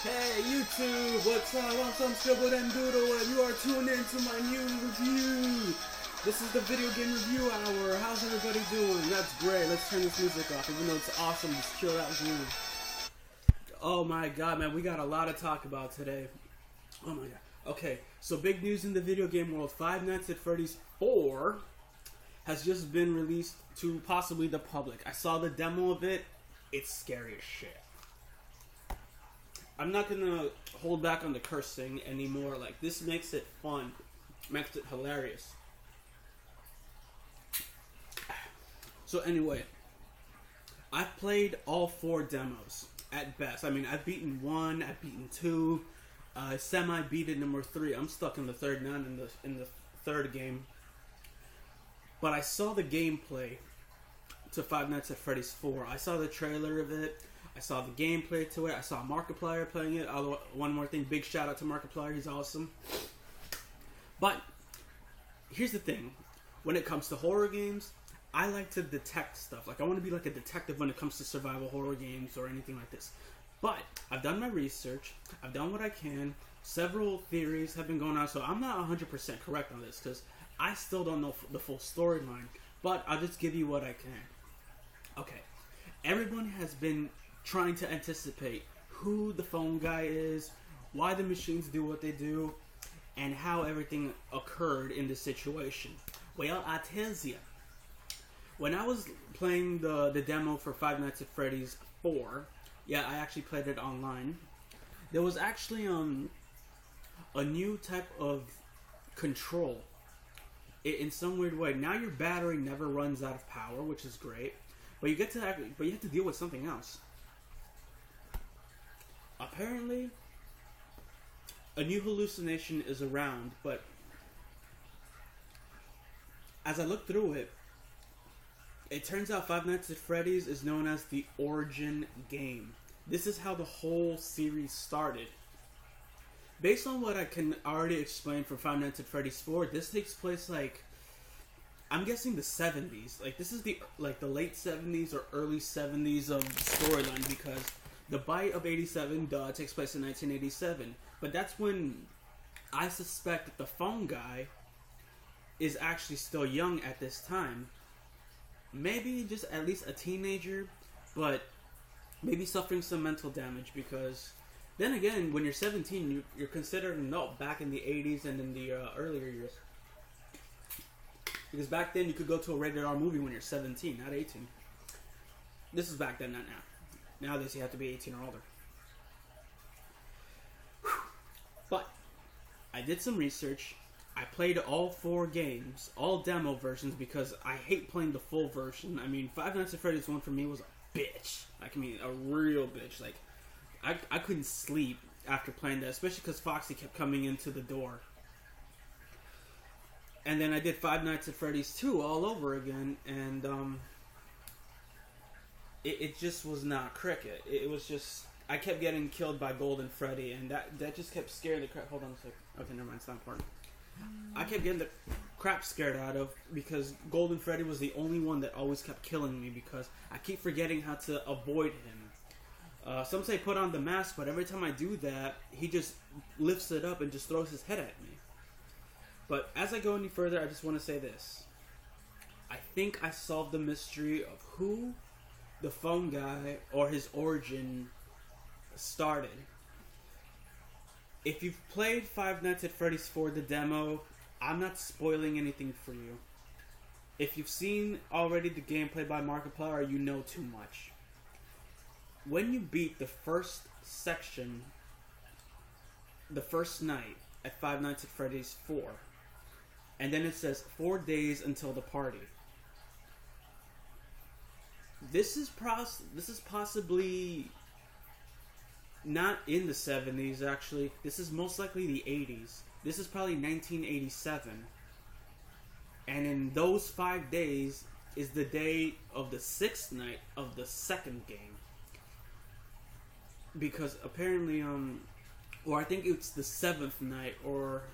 Hey YouTube, what's up? I'm some Scribble and Doodle and you are tuned in to my new review. This is the video game review hour. How's everybody doing? That's great. Let's turn this music off, even though it's awesome. Just chill out groove. Oh my god, man, we got a lot to talk about today. Oh my god. Okay, so big news in the video game world. Five Nights at Freddy's 4 has just been released to possibly the public. I saw the demo of it. It's scary as shit. I'm not gonna hold back on the cursing anymore. Like, this makes it fun, makes it hilarious. So anyway, I've played all 4 demos at best. I mean, I've beaten 1, I've beaten 2, semi-beat it number 3. I'm stuck in the third now in the third game. But I saw the gameplay to Five Nights at Freddy's 4. I saw the trailer of it. I saw the gameplay to it. I saw Markiplier playing it. Although, one more thing, big shout out to Markiplier. He's awesome. But here's the thing. When it comes to horror games, I like to detect stuff. Like, I want to be like a detective when it comes to survival horror games or anything like this. But I've done my research. I've done what I can. Several theories have been going on. So I'm not 100% correct on this because I still don't know the full storyline. But I'll just give you what I can. Okay. Everyone has been trying to anticipate who the phone guy is, why the machines do what they do, and how everything occurred in this situation. Well, I tells ya. When I was playing the demo for Five Nights at Freddy's 4, yeah, I actually played it online, there was actually a new type of control. In some weird way. Now your battery never runs out of power, which is great, but you have to deal with something else. Apparently, a new hallucination is around, but as I look through it, it turns out Five Nights at Freddy's is known as the Origin game. This is how the whole series started. Based on what I can already explain for Five Nights at Freddy's 4, this takes place like, I'm guessing the 70s. Like, this is the late 70s or early 70s of storyline, because the Bite of 87 takes place in 1987. But that's when I suspect that the phone guy is actually still young at this time. Maybe just at least a teenager, but maybe suffering some mental damage, because then again, when you're 17, you're considered an adult back in the 80s and in the earlier years. Because back then, you could go to a rated R movie when you're 17, not 18. This is back then, not now. Nowadays, you have to be 18 or older. But I did some research. I played all 4 games, all demo versions, because I hate playing the full version. I mean, Five Nights at Freddy's 1 for me was a bitch. Like, I mean, a real bitch. Like, I couldn't sleep after playing that, especially because Foxy kept coming into the door. And then I did Five Nights at Freddy's 2 all over again, and it just was not cricket. It was just, I kept getting killed by Golden Freddy, and that just kept scaring the crap. Hold on a sec. Okay, never mind. It's not important. I kept getting the crap scared out of because Golden Freddy was the only one that always kept killing me, because I keep forgetting how to avoid him. Some say put on the mask, but every time I do that, he just lifts it up and just throws his head at me. But as I go any further, I just want to say this. I think I solved the mystery of who the phone guy or his origin started. If you've played Five Nights at Freddy's 4, the demo, I'm not spoiling anything for you. If you've seen already the gameplay by Markiplier, you know too much. When you beat the first section, the first night at Five Nights at Freddy's 4, and then it says 4 days until the party. This is possibly not in the 70s, actually. This is most likely the 80s. This is probably 1987. And in those 5 days is the day of the 6th night of the second game. Because apparently, or I think it's the 7th night, or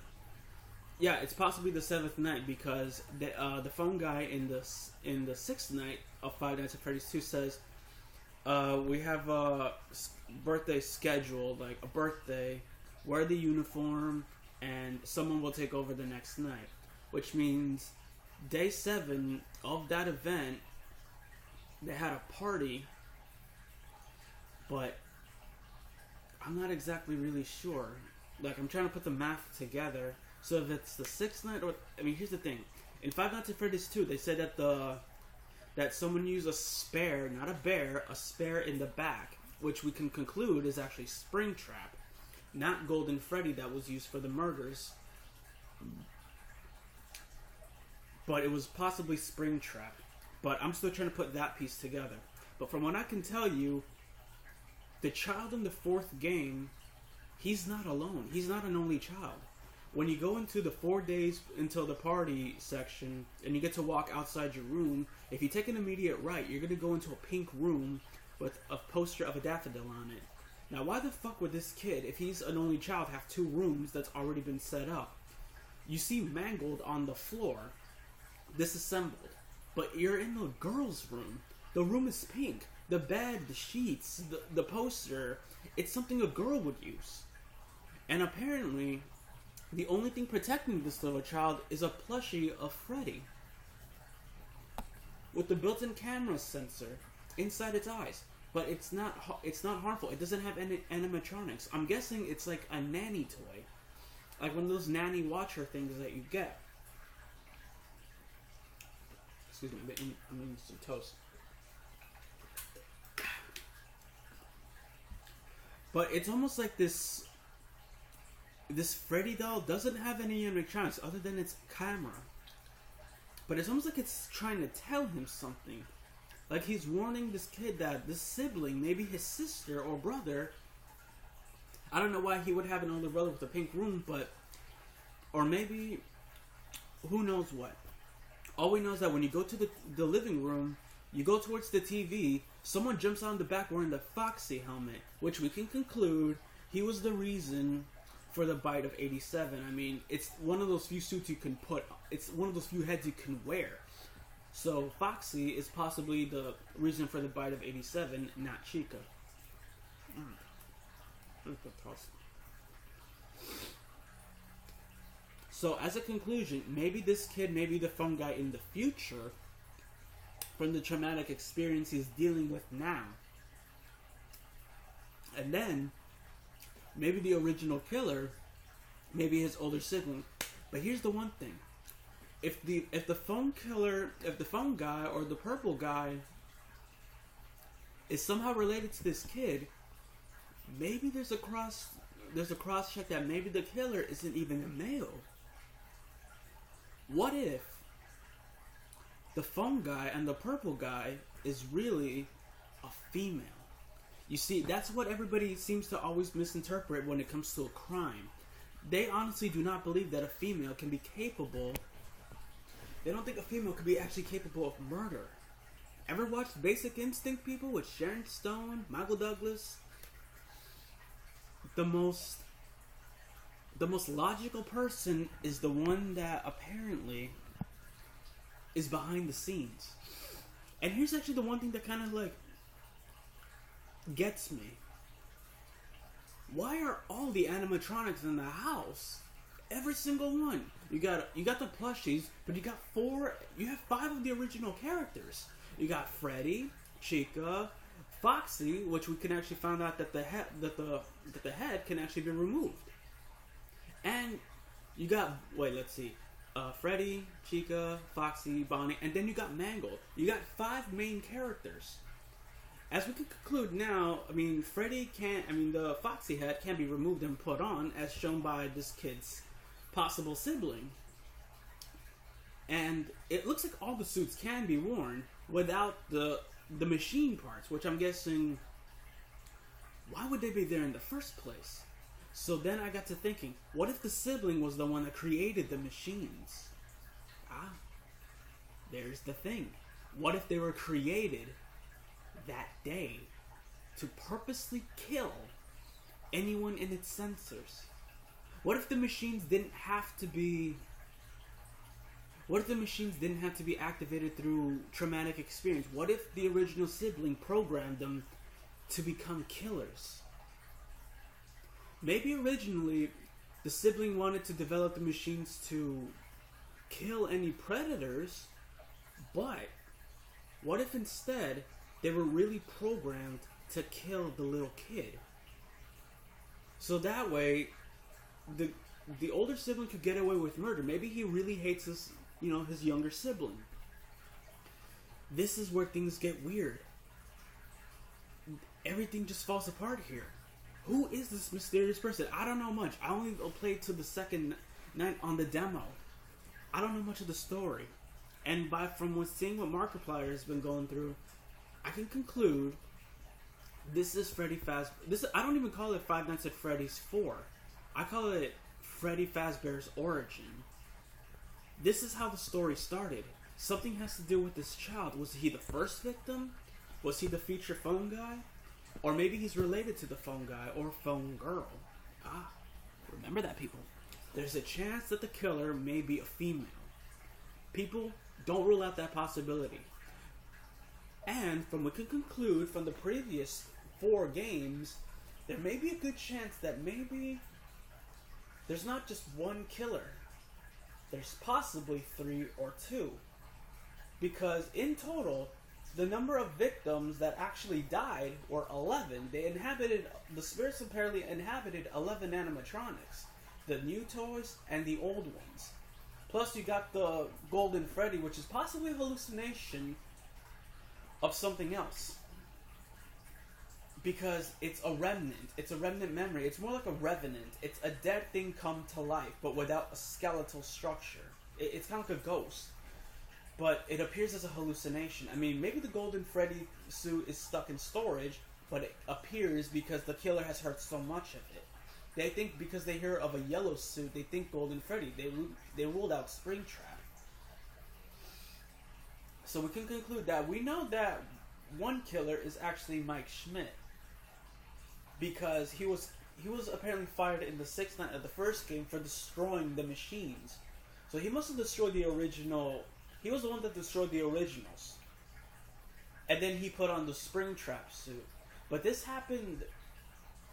yeah, it's possibly the 7th night, because the phone guy in the 6th night of Five Nights at Freddy's 2 says We have a birthday scheduled, like a birthday, wear the uniform, and someone will take over the next night. Which means day 7 of that event, they had a party, but I'm not exactly really sure. Like, I'm trying to put the math together. So if it's the 6th night, or I mean, here's the thing: in Five Nights at Freddy's 2, they said that someone used a spare, not a bear, a spare in the back, which we can conclude is actually Springtrap, not Golden Freddy that was used for the murders. But it was possibly Springtrap. But I'm still trying to put that piece together. But from what I can tell you, the child in the 4th game, he's not alone. He's not an only child. When you go into the 4 days until the party section, and you get to walk outside your room, if you take an immediate right, you're going to go into a pink room with a poster of a daffodil on it. Now, why the fuck would this kid, if he's an only child, have 2 rooms that's already been set up? You see Mangled on the floor, disassembled, but you're in the girl's room. The room is pink. The bed, the sheets, the poster, it's something a girl would use. And apparently, the only thing protecting this little child is a plushie of Freddy with the built-in camera sensor inside its eyes. But it's not harmful. It doesn't have any animatronics. I'm guessing it's like a nanny toy, like one of those nanny watcher things that you get. Excuse me, I'm eating some toast. But it's almost like this Freddy doll doesn't have any animatronics other than its camera. But it's almost like it's trying to tell him something. Like he's warning this kid that this sibling, maybe his sister or brother, I don't know why he would have an older brother with a pink room, but, or maybe, who knows what. All we know is that when you go to the living room, you go towards the TV, someone jumps out in the back wearing the Foxy helmet, which we can conclude he was the reason for the bite of 87. I mean, it's one of those few suits you can put, it's one of those few heads you can wear. So Foxy is possibly the reason for the bite of 87, not Chica. So as a conclusion, maybe this kid may be the phone guy in the future from the traumatic experience he's dealing with now. And then maybe the original killer, maybe his older sibling. But here's the one thing. If the phone killer, if the phone guy or the purple guy is somehow related to this kid, maybe there's a cross check that maybe the killer isn't even a male. What if the phone guy and the purple guy is really a female? You see, that's what everybody seems to always misinterpret when it comes to a crime. They honestly do not believe that a female can be capable. They don't think a female could be actually capable of murder. Ever watched Basic Instinct, people, with Sharon Stone, Michael Douglas? The most logical person is the one that apparently is behind the scenes. And here's actually the one thing that kind of like gets me. Why are all the animatronics in the house, every single one? You got the plushies, but you have 5 of the original characters. You got Freddy, Chica, Foxy, which we can actually find out that the head can actually be removed. And you got Freddy, Chica, Foxy, Bonnie, and then you got Mangled. You got 5 main characters. As we can conclude now, I mean, the Foxy head can't be removed and put on, as shown by this kid's possible sibling. And it looks like all the suits can be worn without the machine parts, which I'm guessing, why would they be there in the first place? So then I got to thinking, what if the sibling was the one that created the machines? There's the thing. What if they were created that day to purposely kill anyone in its sensors? What if the machines didn't have to be activated through traumatic experience? What if the original sibling programmed them to become killers. Maybe originally the sibling wanted to develop the machines to kill any predators, but what if instead they were really programmed to kill the little kid? So that way, the older sibling could get away with murder. Maybe he really hates his younger sibling. This is where things get weird. Everything just falls apart here. Who is this mysterious person? I don't know much. I only played to the second night on the demo. I don't know much of the story. And from seeing what Markiplier has been going through, I can conclude this is Freddy Fazbear. I don't even call it Five Nights at Freddy's 4. I call it Freddy Fazbear's Origin. This is how the story started. Something has to do with this child. Was he the first victim? Was he the feature phone guy? Or maybe he's related to the phone guy or phone girl. Remember that, people. There's a chance that the killer may be a female. People, don't rule out that possibility. And from what we can conclude from the previous 4 games, there may be a good chance that maybe there's not just one killer. There's possibly 3 or 2. Because in total, the number of victims that actually died were 11. The spirits apparently inhabited 11 animatronics. The new toys and the old ones. Plus you got the Golden Freddy, which is possibly a hallucination of something else. Because it's a remnant. It's a remnant memory. It's more like a revenant. It's a dead thing come to life, but without a skeletal structure. It's kind of like a ghost. But it appears as a hallucination. I mean, maybe the Golden Freddy suit is stuck in storage, but it appears because the killer has heard so much of it. They think because they hear of a yellow suit, they think Golden Freddy. They ruled out Springtrap. So we can conclude that we know that one killer is actually Mike Schmidt. Because he was apparently fired in the 6th night of the first game for destroying the machines. So he must have destroyed the original. He was the one that destroyed the originals. And then he put on the Springtrap suit. But this happened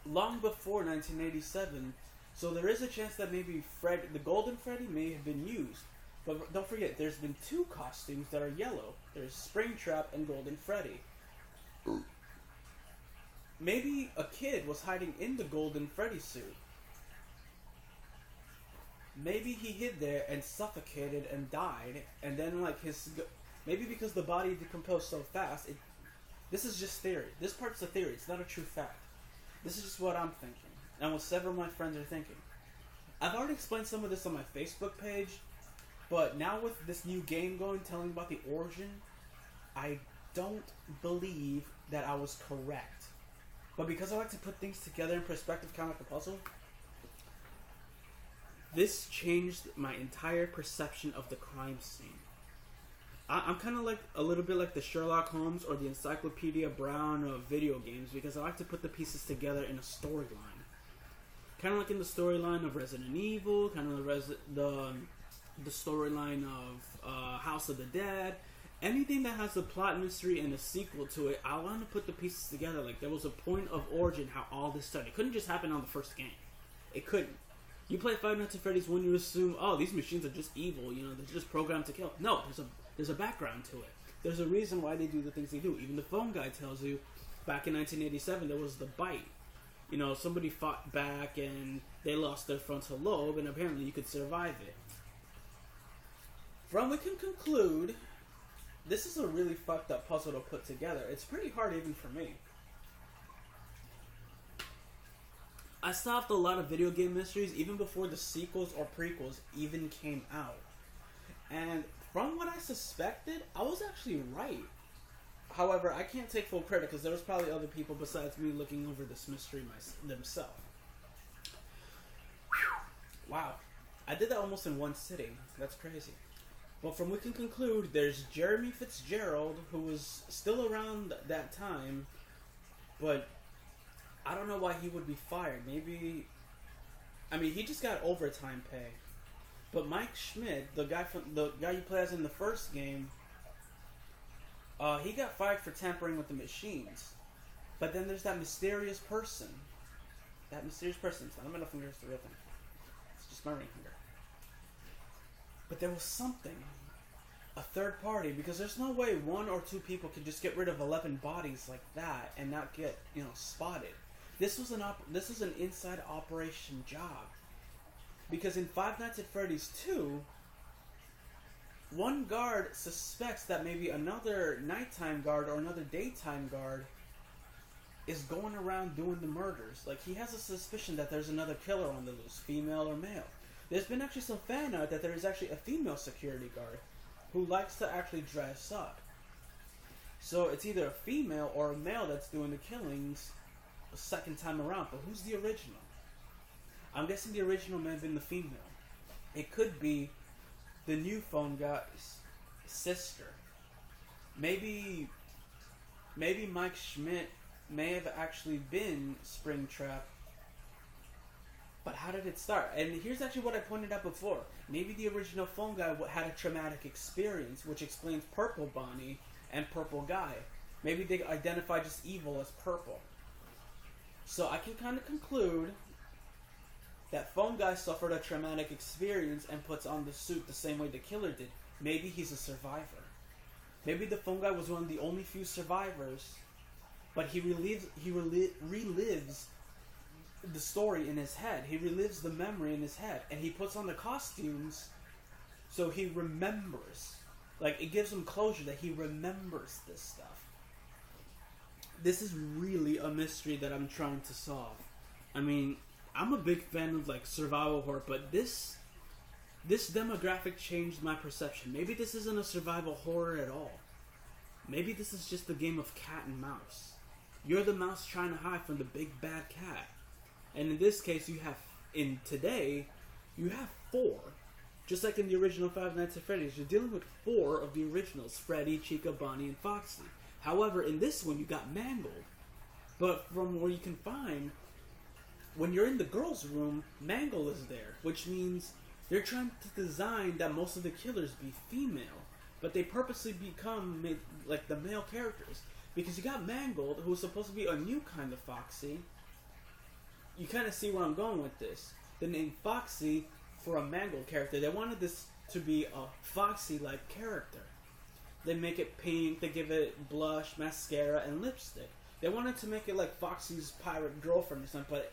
long before 1987. So there is a chance that maybe the Golden Freddy may have been used. But don't forget, there's been 2 costumes that are yellow. There's Springtrap and Golden Freddy. Maybe a kid was hiding in the Golden Freddy suit. Maybe he hid there and suffocated and died, and then maybe because the body decomposed so fast. This is just theory. This part's a theory. It's not a true fact. This is just what I'm thinking, and what several of my friends are thinking. I've already explained some of this on my Facebook page, but now with this new game going, telling about the origin, I don't believe that I was correct. But because I like to put things together in perspective, kind of like a puzzle, this changed my entire perception of the crime scene. I'm kind of like a little bit like the Sherlock Holmes or the Encyclopedia Brown of video games, because I like to put the pieces together in a storyline. Kind of like in the storyline of Resident Evil, kind of the storyline of House of the Dead. Anything that has a plot mystery and a sequel to it, I want to put the pieces together. Like, there was a point of origin how all this started. It couldn't just happen on the first game. It couldn't. You play Five Nights at Freddy's when you assume, oh, these machines are just evil, they're just programmed to kill. No, there's a background to it. There's a reason why they do the things they do. Even the phone guy tells you, back in 1987, there was the bite. Somebody fought back and they lost their frontal lobe, and apparently you could survive it. We can conclude, this is a really fucked up puzzle to put together. It's pretty hard even for me. I solved a lot of video game mysteries even before the sequels or prequels even came out. And from what I suspected, I was actually right. However, I can't take full credit because there was probably other people besides me looking over this mystery themselves. Wow. I did that almost in one sitting. That's crazy. But from what we can conclude, there's Jeremy Fitzgerald, who was still around that time, but I don't know why he would be fired. Maybe, he just got overtime pay. But Mike Schmidt, the guy you play as in the first game, he got fired for tampering with the machines. But then there's that mysterious person. That mysterious person. It's not a middle finger, it's the real thing. It's just my ring finger. But there was something. A third party. Because there's no way 1 or 2 people can just get rid of 11 bodies like that and not get, spotted. This was an inside operation job. Because in Five Nights at Freddy's 2, one guard suspects that maybe another nighttime guard or another daytime guard is going around doing the murders. Like, he has a suspicion that there's another killer on the loose, female or male. There's been actually some fan art that there is actually a female security guard who likes to actually dress up. So it's either a female or a male that's doing the killings a second time around. But who's the original? I'm guessing the original may have been the female. It could be the new phone guy's sister. Maybe Mike Schmidt may have actually been Springtrap. But how did it start? And here's actually what I pointed out before. Maybe the original phone guy had a traumatic experience, which explains Purple Bonnie and Purple Guy. Maybe they identify just evil as purple. So I can kind of conclude that phone guy suffered a traumatic experience and puts on the suit the same way the killer did. Maybe he's a survivor. Maybe the phone guy was one of the only few survivors, but he relives the story in his head. He relives the memory in his head, and he puts on the costumes so he remembers. Like, it gives him closure that he remembers this stuff. This is really a mystery that I'm trying to solve. I mean, I'm a big fan of, like, survival horror, but this demographic changed my perception. Maybe this isn't a survival horror at all. Maybe this is just a game of cat and mouse. You're the mouse trying to hide from the big bad cat. And in this case, you have 4. Just like in the original Five Nights at Freddy's, you're dealing with 4 of the originals: Freddy, Chica, Bonnie, and Foxy. However, in this one, you got Mangled. But from where you can find, when you're in the girls' room, Mangle is there, which means they're trying to design that most of the killers be female, but they purposely become like the male characters. Because you got Mangled, who's supposed to be a new kind of Foxy. You kind of see where I'm going with this. The name Foxy for a Mangled character. They wanted this to be a Foxy-like character. They make it pink, they give it blush, mascara, and lipstick. They wanted to make it like Foxy's pirate girlfriend or something, but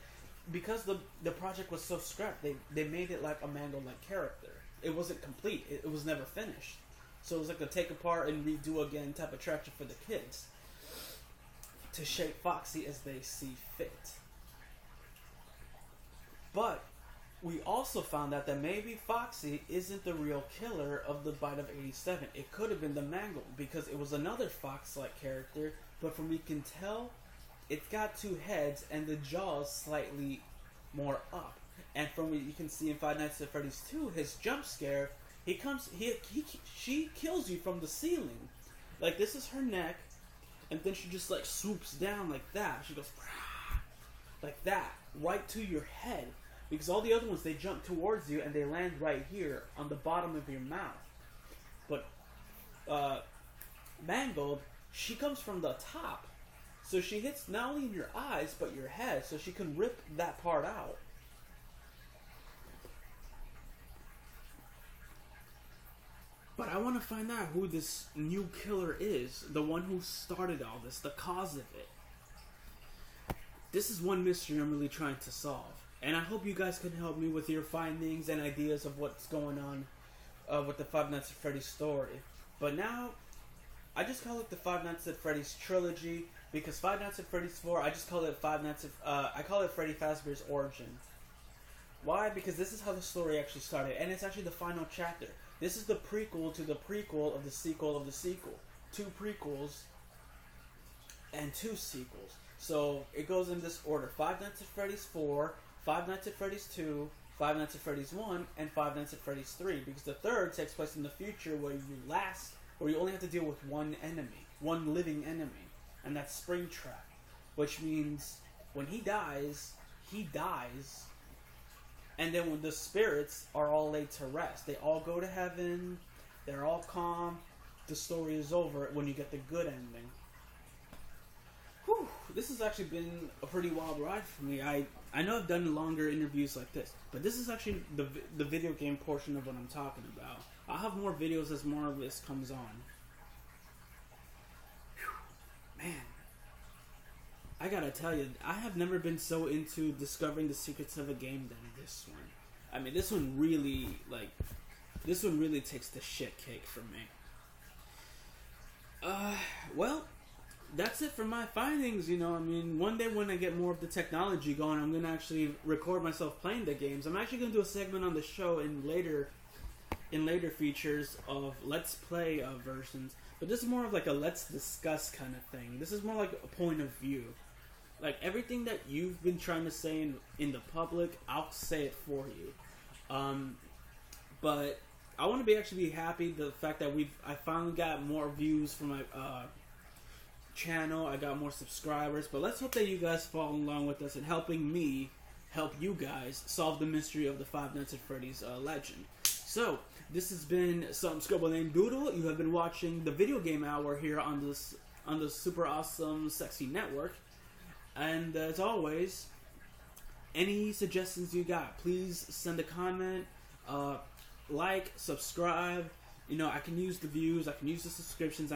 because the project was so scrapped, they made it like a Mangled-like character. It wasn't complete. It was never finished. So it was like a take apart and redo again type of attraction for the kids to shape Foxy as they see fit. But we also found out that maybe Foxy isn't the real killer of the Bite of 87. It could have been the Mangle, because it was another fox-like character, but from what we can tell, it's got 2 heads and the jaws slightly more up. And from what you can see in Five Nights at Freddy's 2, his jump scare, she kills you from the ceiling. Like, this is her neck, and then she just like swoops down like that. She goes like that, right to your head. Because all the other ones, they jump towards you and they land right here on the bottom of your mouth. But Mangled, she comes from the top. So she hits not only in your eyes, but your head. So she can rip that part out. But I want to find out who this new killer is. The one who started all this, the cause of it. This is one mystery I'm really trying to solve. And I hope you guys can help me with your findings and ideas of what's going on with the Five Nights at Freddy's story. But now, I just call it the Five Nights at Freddy's trilogy, because Five Nights at Freddy's 4, I just call it I call it Freddy Fazbear's Origin. Why? Because this is how the story actually started, and it's actually the final chapter. This is the prequel to the prequel of the sequel of the sequel. 2 prequels and 2 sequels. So it goes in this order: Five Nights at Freddy's 4, Five Nights at Freddy's 2, Five Nights at Freddy's 1, and Five Nights at Freddy's 3. Because the third takes place in the future where you only have to deal with one enemy, one living enemy, and that's Springtrap. Which means when he dies, and then when the spirits are all laid to rest, they all go to heaven, they're all calm, the story is over when you get the good ending. Whew, this has actually been a pretty wild ride for me. I know I've done longer interviews like this, but this is actually the video game portion of what I'm talking about. I'll have more videos as more of this comes on. Whew. Man, I gotta tell you, I have never been so into discovering the secrets of a game than this one. I mean, this one really, takes the shit cake from me. Well, that's it for my findings, you know. I mean, one day when I get more of the technology going, I'm gonna actually record myself playing the games. I'm actually gonna do a segment on the show in later features of Let's Play versions. But this is more of like a let's discuss kind of thing. This is more like a point of view. Like, everything that you've been trying to say in the public, I'll say it for you. But I want to actually be happy the fact that I finally got more views for my channel. I got more subscribers. But let's hope that you guys follow along with us in helping me help you guys solve the mystery of the Five Nights at Freddy's legend. So, this has been some scribble named Doodle. You have been watching the Video Game Hour here on the super awesome, sexy network. And as always, any suggestions you got, please send a comment, like, subscribe. You know, I can use the views, I can use the subscriptions.